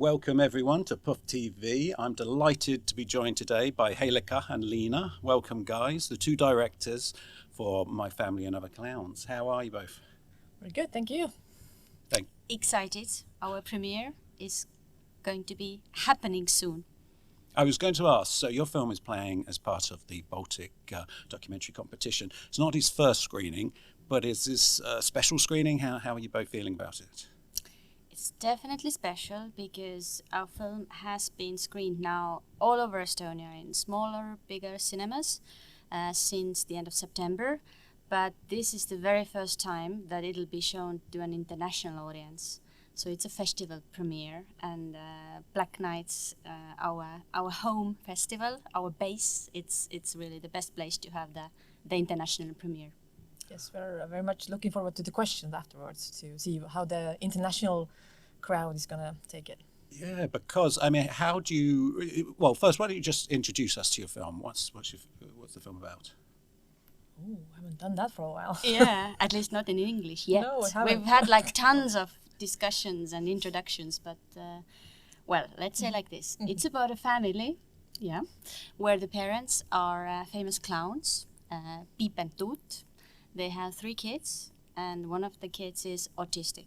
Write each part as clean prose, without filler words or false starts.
Welcome everyone to PÖFF TV. I'm delighted to be joined today by Heilika and Liina. Welcome guys, the two directors for My Family and Other Clowns. How are you both? Very good, thank you. Excited. Our premiere is going to be happening soon. I was going to ask, so your film is playing as part of the Baltic documentary competition. It's not his first screening, but is this a special screening? How are you both feeling about it? It's definitely special because our film has been screened now all over Estonia in smaller, bigger cinemas since the end of September. But this is the very first time that it'll be shown to an international audience. So it's a festival premiere, and Black Nights, our home festival, our base. It's really the best place to have the international premiere. Yes, we're very much looking forward to the questions afterwards to see how the international crowd is going to take it. Yeah, because, I mean, how do you... Well, first, why don't you just introduce us to your film? What's the film about? Oh, I haven't done that for a while. Yeah, at least not in English yet. No, we haven't. We've had like tons of discussions and introductions, but, well, let's say like this. It's about a family, yeah, where the parents are famous clowns, Piip and Tuut. They have 3 kids, and one of the kids is autistic.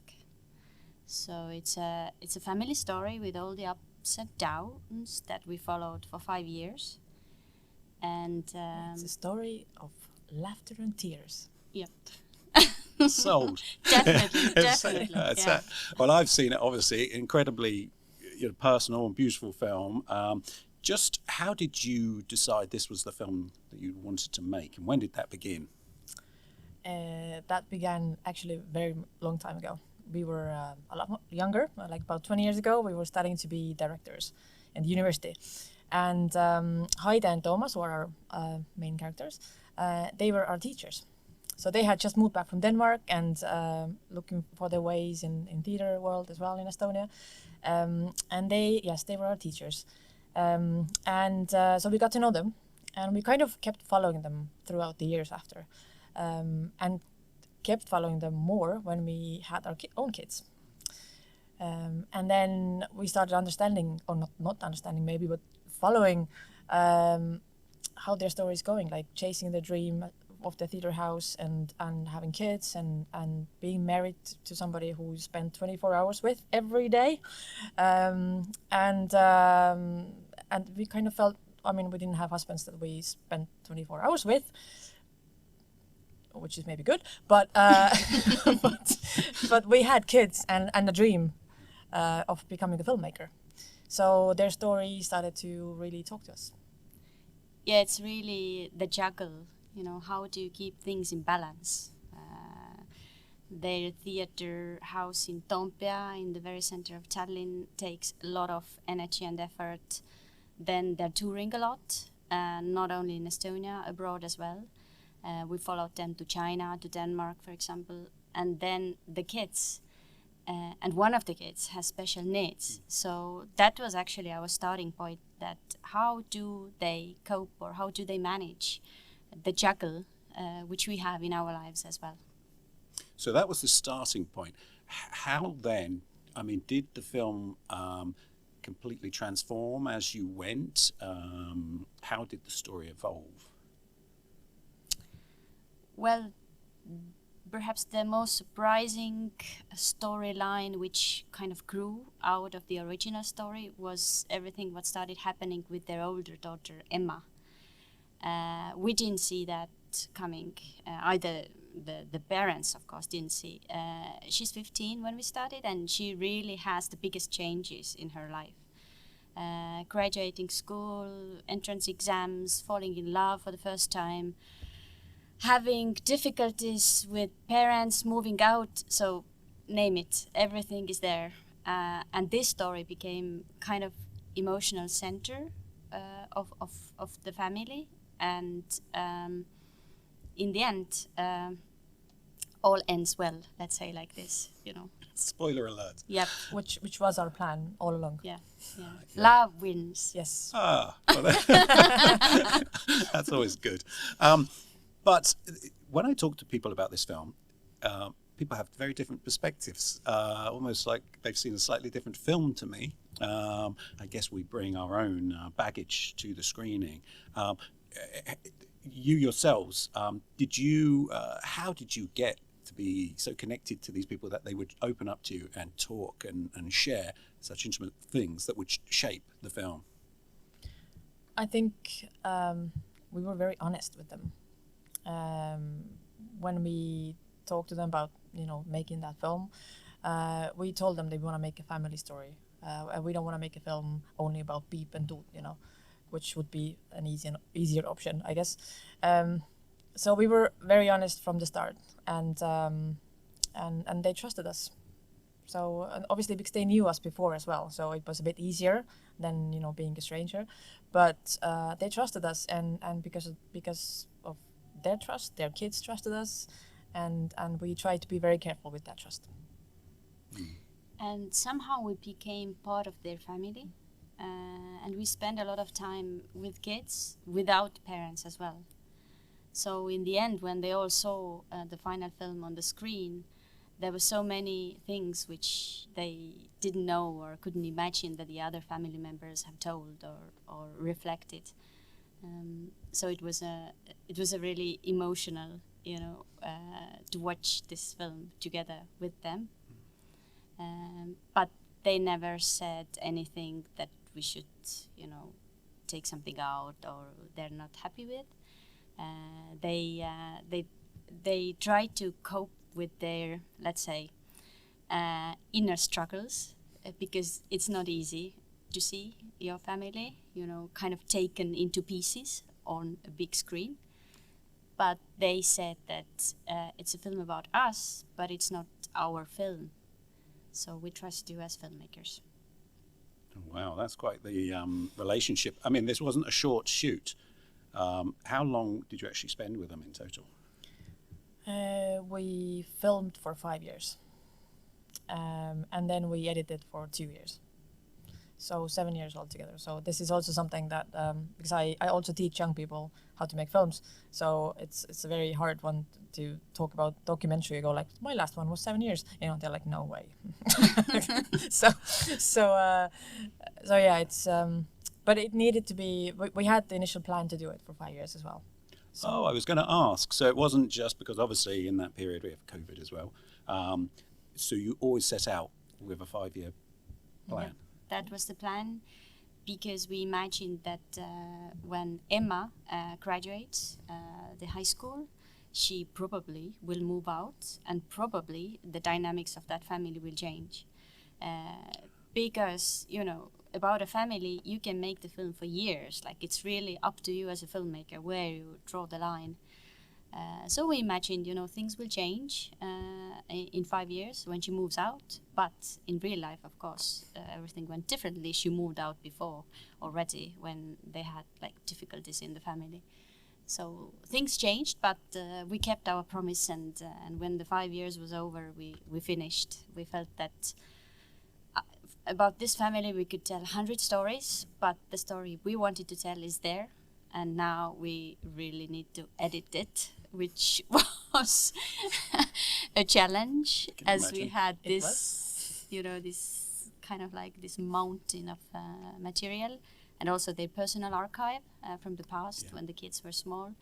So it's a family story with all the ups and downs that we followed for 5 years. And it's a story of laughter and tears. Yep. Sold. Definitely. Yeah. Well, I've seen it, obviously, incredibly personal and beautiful film. Just how did you decide this was the film that you wanted to make, and when did that begin? That began actually a very long time ago. We were a lot younger, like about 20 years ago. We were studying to be directors in the university. And Haide and Toomas were our main characters. They were our teachers. So they had just moved back from Denmark and looking for their ways in theater world as well in Estonia. And they were our teachers. So we got to know them, and we kind of kept following them throughout the years after. And kept following them more when we had our own kids. And then we started understanding, or not understanding maybe, but following how their story is going, like chasing the dream of the theater house and having kids and being married to somebody who you spend 24 hours with every day. And we kind of felt, I mean, we didn't have husbands that we spent 24 hours with, which is maybe good, but but we had kids and a dream of becoming a filmmaker. So their story started to really talk to us. Yeah, it's really the juggle, how do you keep things in balance? Their theater house in Toompea, in the very center of Tallinn, takes a lot of energy and effort. Then they're touring a lot, not only in Estonia, abroad as well. We followed them to China, to Denmark, for example. And then the kids, and one of the kids has special needs. So that was actually our starting point, that how do they cope or how do they manage the juggle which we have in our lives as well. So that was the starting point. How then, I mean, did the film completely transform as you went? How did the story evolve? Well, perhaps the most surprising storyline which kind of grew out of the original story was everything what started happening with their older daughter, Emma. We didn't see that coming. Either the parents, of course, didn't see. She's 15 when we started, and she really has the biggest changes in her life. Graduating school, entrance exams, falling in love for the first time, having difficulties with parents, moving out, so name it, everything is there. And this story became kind of emotional center of the family. And in the end, all ends well, let's say like this, Spoiler alert. Yep. Which was our plan all along. Yeah. Love wins. Yes. Well, that's always good. But when I talk to people about this film, people have very different perspectives, almost like they've seen a slightly different film to me. I guess we bring our own baggage to the screening. You yourselves, how did you get to be so connected to these people that they would open up to you and talk and share such intimate things that would shape the film? I think we were very honest with them. When we talked to them about, making that film, we told them they want to make a family story. We don't want to make a film only about Piip and Tuut, which would be an easier option, I guess. So we were very honest from the start, and they trusted us. So obviously because they knew us before as well, so it was a bit easier than being a stranger. But they trusted us, and because of their trust, their kids trusted us, and we tried to be very careful with that trust. And somehow we became part of their family, and we spent a lot of time with kids without parents as well. So in the end, when they all saw the final film on the screen, there were so many things which they didn't know or couldn't imagine that the other family members have told or reflected. So it was a really emotional, to watch this film together with them. But they never said anything that we should, take something out or they're not happy with. They try to cope with their, let's say, inner struggles, because it's not easy to see your family, kind of taken into pieces on a big screen. But they said that it's a film about us, but it's not our film. So we trust you as filmmakers. Wow, that's quite the relationship. I mean, this wasn't a short shoot. How long did you actually spend with them in total? We filmed for 5 years, and then we edited for 2 years. So 7 years altogether. So this is also something that, because I also teach young people how to make films, so it's a very hard one to talk about documentary. You go like, my last one was 7 years. They're like, no way. so yeah, it's. But it needed to be. We had the initial plan to do it for 5 years as well. So. Oh, I was going to ask. So it wasn't just because obviously in that period we have COVID as well. So you always set out with a 5-year plan. Yeah, that was the plan, because we imagined that when Emma graduates the high school, she probably will move out, and probably the dynamics of that family will change. Because, about a family, you can make the film for years. Like, it's really up to you as a filmmaker where you draw the line. So we imagined, things will change in 5 years when she moves out. But in real life, of course, everything went differently. She moved out before already, when they had difficulties in the family. So things changed, but we kept our promise. And when the 5 years was over, we finished. We felt that about this family we could tell 100 stories, but the story we wanted to tell is there, and now we really need to edit it, which was a challenge, as we had this, this kind of this mountain of material, and also their personal archive from the past when the kids were small.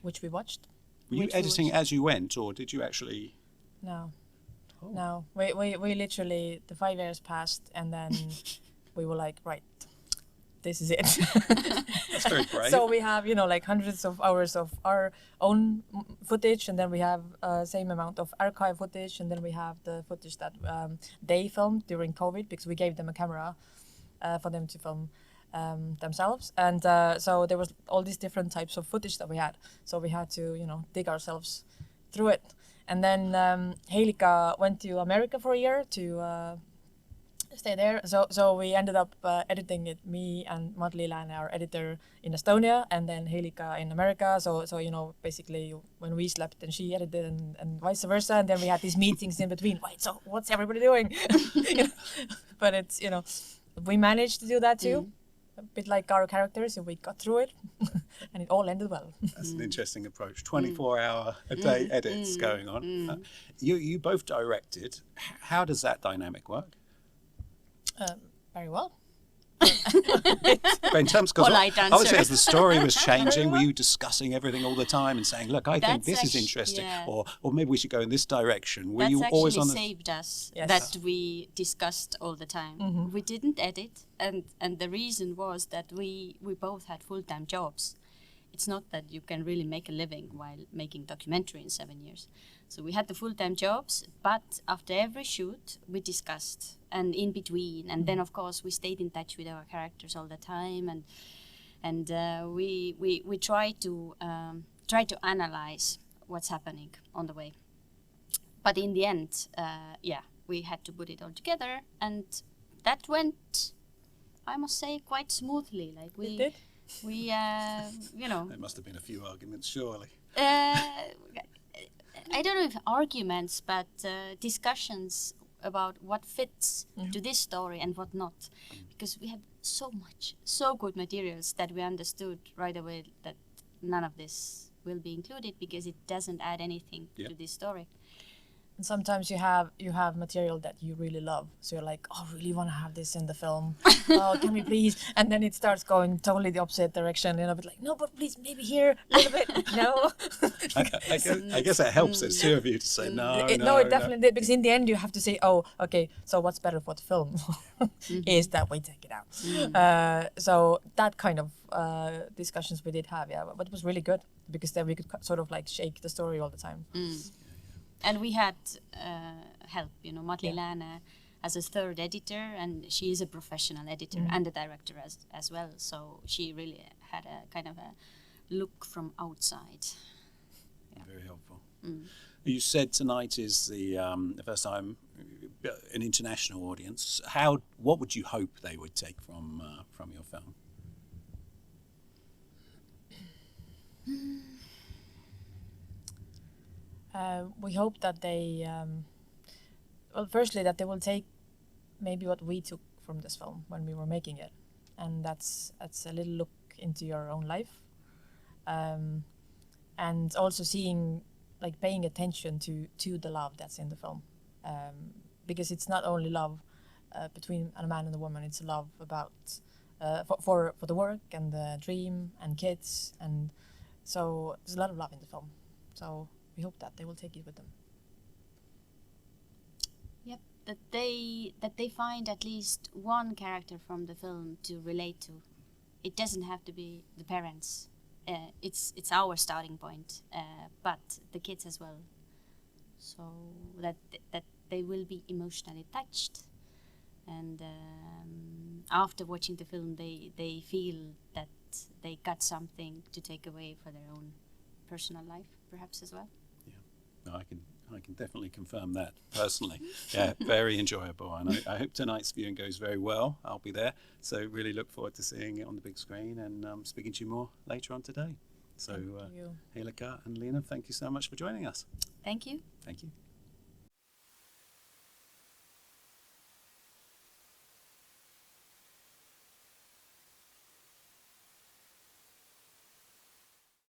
Which we watched. Were you editing as you went, or did you actually... No. Oh. No, we literally, the 5 years passed, and then we were like, right, this is it. That's very brave. So we have, hundreds of hours of our own footage, and then we have same amount of archive footage, and then we have the footage that they filmed during COVID, because we gave them a camera for them to film themselves. And so there was all these different types of footage that we had. So we had to, dig ourselves through it. And then Heilika went to America for a year to stay there. So we ended up editing it, me and Madlila, our editor, in Estonia, and then Heilika in America. So basically when we slept and she edited, and vice versa. And then we had these meetings in between. Wait, so what's everybody doing? But it's, we managed to do that too. a bit like our characters, and we got through it, and it all ended well. That's an interesting approach. 24-hour a day edits going on. You both directed. How does that dynamic work? Very well. But in terms, because Polite obviously answer. as the story was changing, were you discussing everything all the time and saying, look, I think That's this is actu- interesting, yeah. or maybe we should go in this direction? Were That's you always actually on the... saved us. Yes. That we discussed all the time. We didn't edit, and the reason was that we both had full-time jobs. It's not that you can really make a living while making documentary in 7 years. So we had the full-time jobs, but after every shoot we discussed, and in between, and then of course we stayed in touch with our characters all the time, and we try to analyze what's happening on the way. But in the end, we had to put it all together, and that went, I must say, quite smoothly. Like It did. There must have been a few arguments, surely. I don't know if arguments, but discussions about what fits to this story and what not. Because we had so good materials that we understood right away that none of this will be included because it doesn't add anything to this story. And sometimes you have material that you really love, so you're like, oh, I really want to have this in the film. Oh, can we please? And then it starts going totally the opposite direction, and I'll be like, no, but please, maybe here a little bit. No. I guess it helps there's two of you to say no. It definitely did, because in the end you have to say, oh, okay, so what's better for the film is that we take it out. So that kind of discussions we did have, but it was really good because then we could sort of like shake the story all the time. And we had help, Matti Lääne as a third editor, and she is a professional editor and a director as well. So she really had a kind of a look from outside. Yeah. Very helpful. You said tonight is the first time an international audience. What would you hope they would take from your film? We hope that they, firstly, that they will take maybe what we took from this film when we were making it, and that's a little look into your own life, and also seeing, like, paying attention to the love that's in the film, because it's not only love between a man and a woman; it's love about for the work and the dream and kids, and so there's a lot of love in the film. So we hope that they will take it with them. Yep, that they find at least one character from the film to relate to. It doesn't have to be the parents. It's our starting point, but the kids as well. So that they will be emotionally touched, and after watching the film, they feel that they got something to take away for their own personal life, perhaps as well. Yeah, I can definitely confirm that personally. Yeah, very enjoyable, and I hope tonight's viewing goes very well. I'll be there, so really look forward to seeing it on the big screen and speaking to you more later on today. So, Thank you. Heilika and Liina, thank you so much for joining us. Thank you. Thank you.